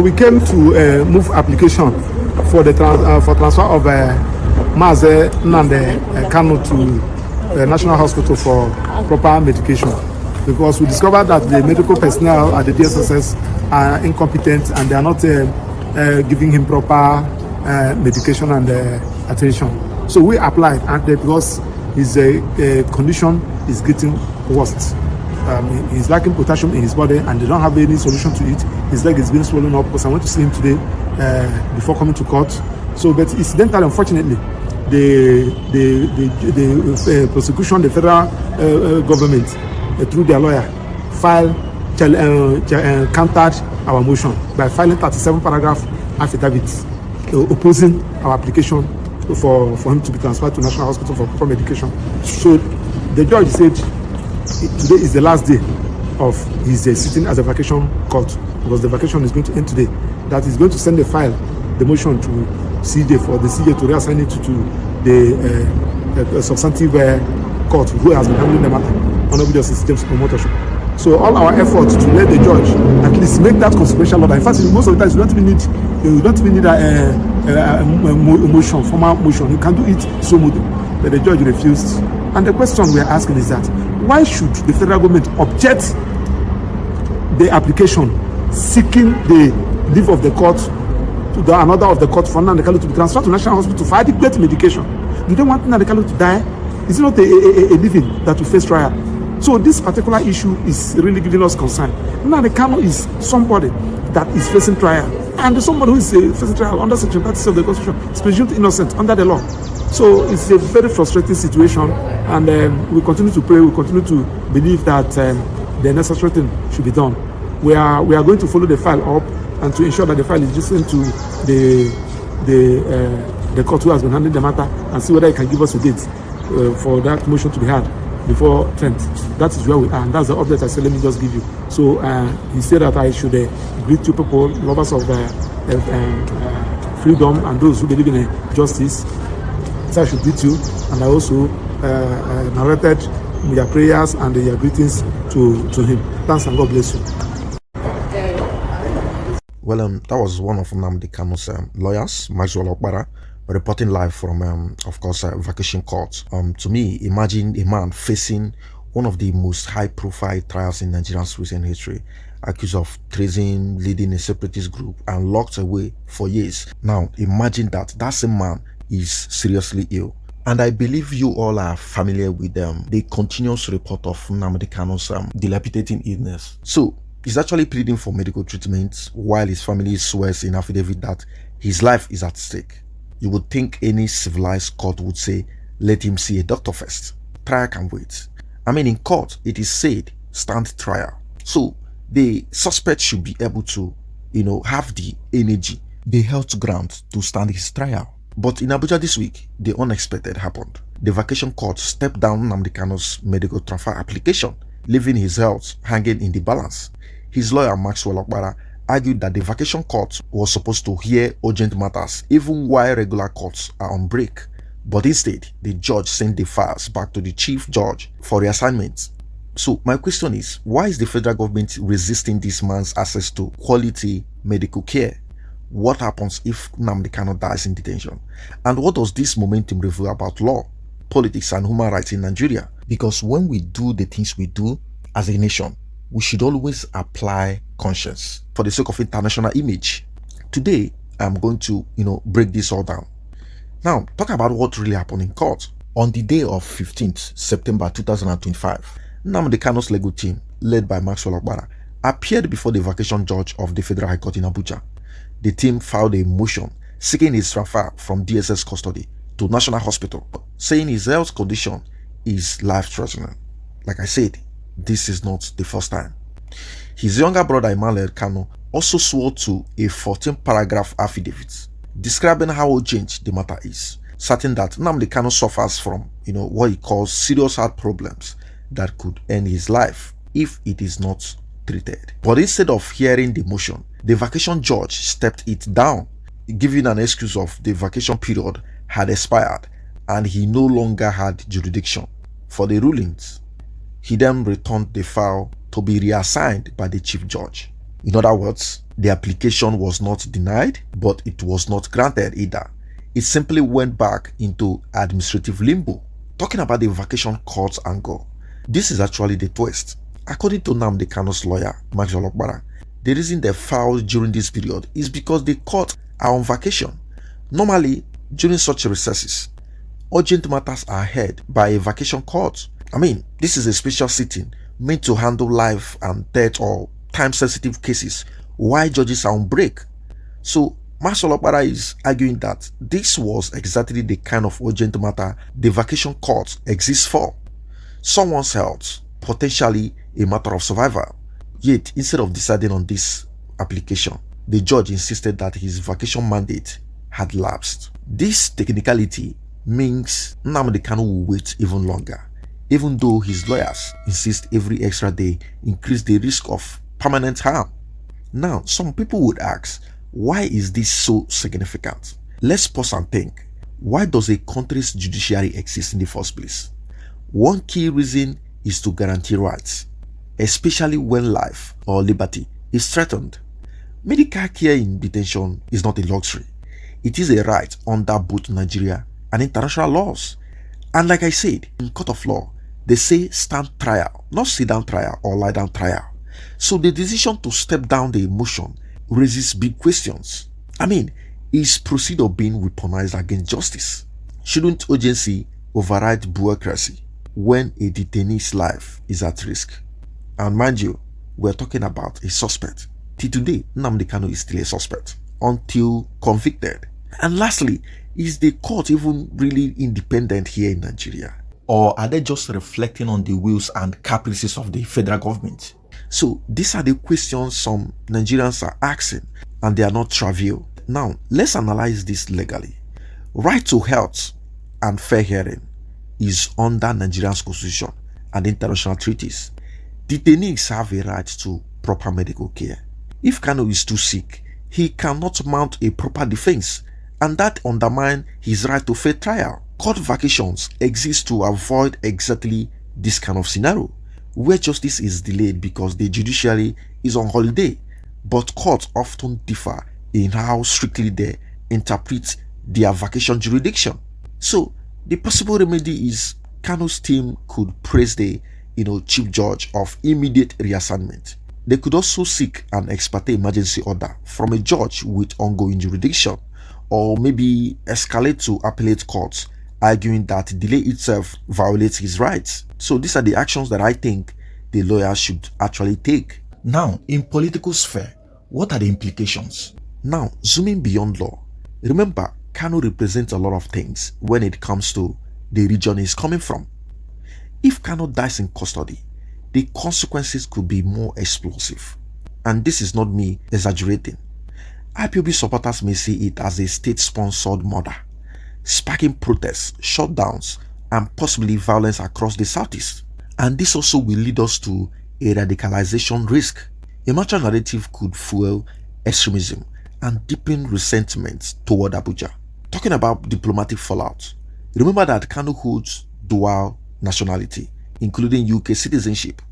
we came to move application for the transfer of Maze Nnamdi Kanu to National Hospital for proper medication, because we discovered that the medical personnel at the DSSS are incompetent and they are not giving him proper medication and attention. So we applied, and because his condition is getting worse. He's lacking potassium in his body and they don't have any solution to it. His leg is being swollen up, because I went to see him today before coming to court. So, but incidentally, unfortunately, the prosecution, the federal government, through their lawyer, countered our motion by filing 37 paragraph affidavits opposing our application for him to be transferred to National Hospital for proper medication. So the judge said today is the last day of his sitting as a vacation court, because the vacation is going to end today. That is going to send the file, the motion, to CJ for the CJ to reassign it to the substantive court who has been handling the matter. Honorable Justice James Omotosho. So all our efforts to let the judge at least make that consequential order. In fact, most of the times you don't even need a motion, formal motion. You can do it so much, but the judge refused. And the question we are asking is that why should the federal government object the application seeking the leave of the court to the another of the court for Nnamdi Kanu to be transferred to National Hospital for adequate medication? Do they want Nnamdi Kanu to die? Is it not a living that will face trial? So this particular issue is really giving us concern. Nnamdi Kanu is somebody that is facing trial, and somebody who is facing trial under Section 30 of the Constitution is presumed innocent under the law. So it's a very frustrating situation, and we continue to pray, we continue to believe that the necessary thing should be done. We are going to follow the file up and to ensure that the file is listened to the court who has been handling the matter, and see whether it can give us a date for that motion to be had before 10th. That is where we are, and that's the update I said let me just give you. So he said that I should greet you people, lovers of freedom and those who believe in justice. So I should greet you, and I also narrated your prayers and your greetings to him. Thanks, and God bless you. Well, that was one of Nnamdi Kanu's lawyers, Maxwell Okpara, reporting live from, of course, vacation court. To me, imagine a man facing one of the most high-profile trials in Nigeria's recent history, accused of treason, leading a separatist group, and locked away for years. Now, imagine that same man is seriously ill. And I believe you all are familiar with the continuous report of Nnamdi Kanu's debilitating illness. So, he's actually pleading for medical treatment while his family swears in affidavit that his life is at stake. You would think any civilized court would say, let him see a doctor first. Trial can wait. I mean, in court, it is said, stand trial. So, the suspect should be able to, have the energy, the health ground to stand his trial. But in Abuja this week, the unexpected happened. The vacation court stepped down Nnamdi Kanu's medical transfer application, leaving his health hanging in the balance. His lawyer, Maxwell Okpara, argued that the vacation court was supposed to hear urgent matters even while regular courts are on break. But instead, the judge sent the files back to the chief judge for reassignment. So my question is, why is the federal government resisting this man's access to quality medical care? What happens if Nnamdi Kanu dies in detention? And what does this momentum reveal about law, politics, and human rights in Nigeria? Because when we do the things we do as a nation, we should always apply conscience for the sake of international image. Today, I'm going to, break this all down. Now, talk about what really happened in court. On the day of 15th September 2025, Nnamdi Kanu's legal team, led by Maxwell Okpara, appeared before the vacation judge of the Federal High Court in Abuja. The team filed a motion seeking his transfer from DSS custody to National Hospital, saying his health condition is life-threatening. Like I said, this is not the first time. His younger brother Emmanuel Kanu also swore to a 14-paragraph affidavit describing how urgent the matter is, certain that Nnamdi Kanu suffers from, what he calls serious heart problems that could end his life if it is not treated. But instead of hearing the motion, the vacation judge stepped it down, giving an excuse of the vacation period had expired and he no longer had jurisdiction for the rulings. He then returned the file to be reassigned by the chief judge. In other words, The application was not denied, but it was not granted either. It simply went back into administrative limbo. Talking about the vacation court angle, this is actually the twist. According to Nnamdi Kanu's lawyer, Maxwell Okpara, the reason they filed during this period is because the court are on vacation. Normally, during such recesses, urgent matters are heard by a vacation court. I mean, this is a special sitting meant to handle life and death or time-sensitive cases while judges are on break. So, Maxwell Okpara is arguing that this was exactly the kind of urgent matter the vacation court exists for. Someone's health, potentially a matter of survival. Yet, instead of deciding on this application, the judge insisted that his vacation mandate had lapsed. This technicality means Nnamdi Kanu will wait even longer, even though his lawyers insist every extra day increase the risk of permanent harm. Now, some people would ask, why is this so significant? Let's pause and think. Why does a country's judiciary exist in the first place? One key reason is to guarantee rights, especially when life or liberty is threatened. Medical care in detention is not a luxury. It is a right under both Nigeria and international laws. And like I said, in court of law, they say stand trial, not sit down trial or lie down trial. So the decision to step down the motion raises big questions. I mean, is procedure being weaponized against justice? Shouldn't urgency override bureaucracy when a detainee's life is at risk? And mind you, we're talking about a suspect. Till today, Nnamdi Kanu is still a suspect until convicted. And lastly, is the court even really independent here in Nigeria? Or are they just reflecting on the wills and caprices of the federal government? So these are the questions some Nigerians are asking, and they are not trivial. Now, let's analyze this legally. Right to health and fair hearing is under Nigeria's constitution and international treaties. Detainees have a right to proper medical care. If Kanu is too sick, he cannot mount a proper defense, and that undermines his right to fair trial. Court vacations exist to avoid exactly this kind of scenario, where justice is delayed because the judiciary is on holiday, but courts often differ in how strictly they interpret their vacation jurisdiction. So the possible remedy is Kanu's team could praise the chief judge of immediate reassignment. They could also seek an ex parte emergency order from a judge with ongoing jurisdiction, or maybe escalate to appellate courts, arguing that delay itself violates his rights. So these are the actions that I think the lawyers should actually take. Now, in political sphere, what are the implications? Now, zooming beyond law, remember, Kanu represents a lot of things when it comes to the region he's coming from. If Kanu dies in custody, the consequences could be more explosive. And this is not me exaggerating. IPOB supporters may see it as a state-sponsored murder, sparking protests, shutdowns, and possibly violence across the southeast. And this also will lead us to a radicalization risk. A mature narrative could fuel extremism and deepen resentment toward Abuja. Talking about diplomatic fallout, remember that Kanu holds dual nationality, including UK citizenship.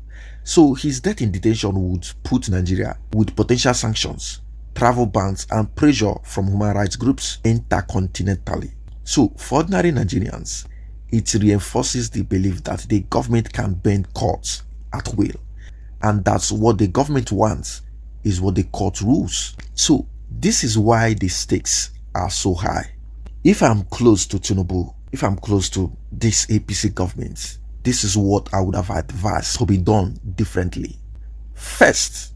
So his death in detention would put Nigeria with potential sanctions, travel bans, and pressure from human rights groups intercontinentally. So for ordinary Nigerians, it reinforces the belief that the government can bend courts at will, and that's what the government wants is what the court rules. So this is why the stakes are so high. If I'm close to Tinubu, if I'm close to this APC government, this is what I would have advised to be done differently. First,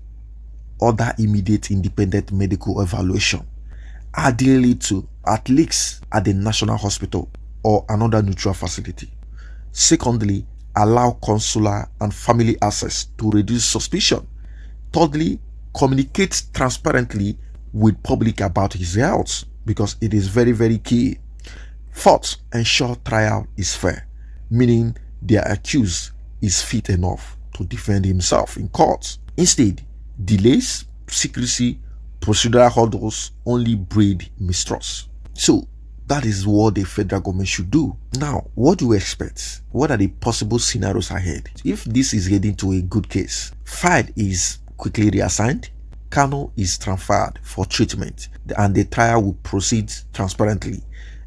order immediate independent medical evaluation, ideally to at least at the National Hospital or another neutral facility. Secondly, allow consular and family access to reduce suspicion. Thirdly, communicate transparently with public about his health, because it is very, very key. Fourth, ensure trial is fair, meaning the accused is fit enough to defend himself in court. Instead, delays, secrecy, procedural hurdles only breed mistrust. So that is what the federal government should do. Now, what do we expect? What are the possible scenarios ahead? If this is heading to a good case, Fide is quickly reassigned, Kanu is transferred for treatment and the trial will proceed transparently,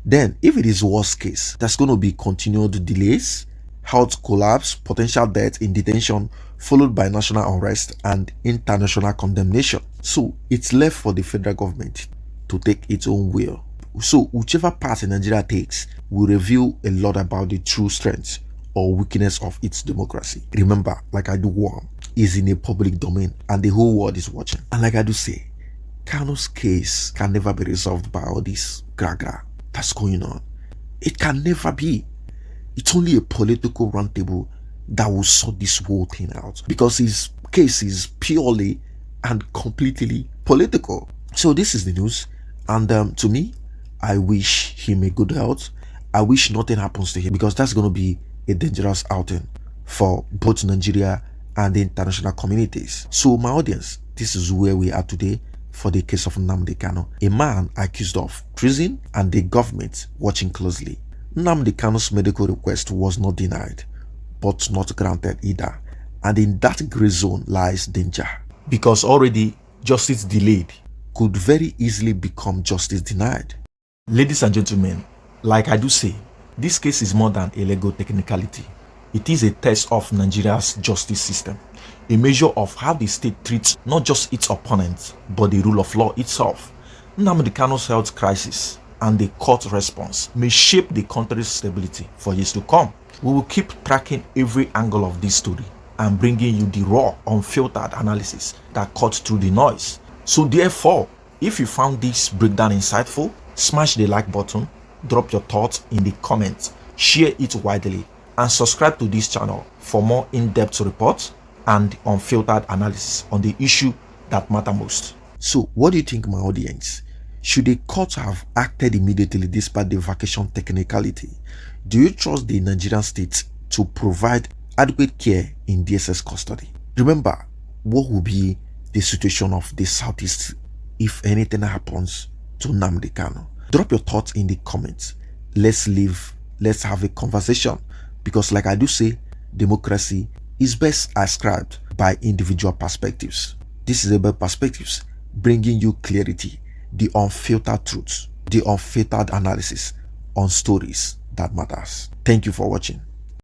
then if it is worst case, there's going to be continued delays, health collapse, potential death in detention, followed by national unrest and international condemnation. So it's left for the federal government to take its own will. So whichever path Nigeria takes will reveal a lot about the true strength or weakness of its democracy. Remember, like I do warn, is in a public domain and the whole world is watching. And like I do say, Kanu's case can never be resolved by all this gra that's going on. It can never be. It's only a political roundtable that will sort this whole thing out, because his case is purely and completely political. So this is the news, and to me, I wish him a good health. I wish nothing happens to him, because that's going to be a dangerous outing for both Nigeria and the international communities. So my audience, this is where we are today for the case of Nnamdi Kanu, a man accused of treason and the government watching closely. Nnamdi Kanu's medical request was not denied, but not granted either, and in that gray zone lies danger, because already justice delayed could very easily become justice denied. Ladies and gentlemen, like I do say, this case is more than a legal technicality. It is a test of Nigeria's justice system, a measure of how the state treats not just its opponents, but the rule of law itself. Nnamdi Kanu's health crisis and the court response may shape the country's stability for years to come. We will keep tracking every angle of this story and bringing you the raw, unfiltered analysis that cuts through the noise. So therefore, if you found this breakdown insightful, smash the like button, drop your thoughts in the comments, share it widely, and subscribe to this channel for more in-depth reports and unfiltered analysis on the issue that matter most. So what do you think, my audience? Should the court have acted immediately despite the vacation technicality? Do you trust the Nigerian state to provide adequate care in DSS custody? Remember, what will be the situation of the Southeast if anything happens to Nnamdi Kanu? Drop your thoughts in the comments. Let's have a conversation, because like I do say, democracy is best ascribed by individual perspectives. This is about perspectives, bringing you clarity, the unfiltered truths, the unfiltered analysis on stories that matters. Thank you for watching.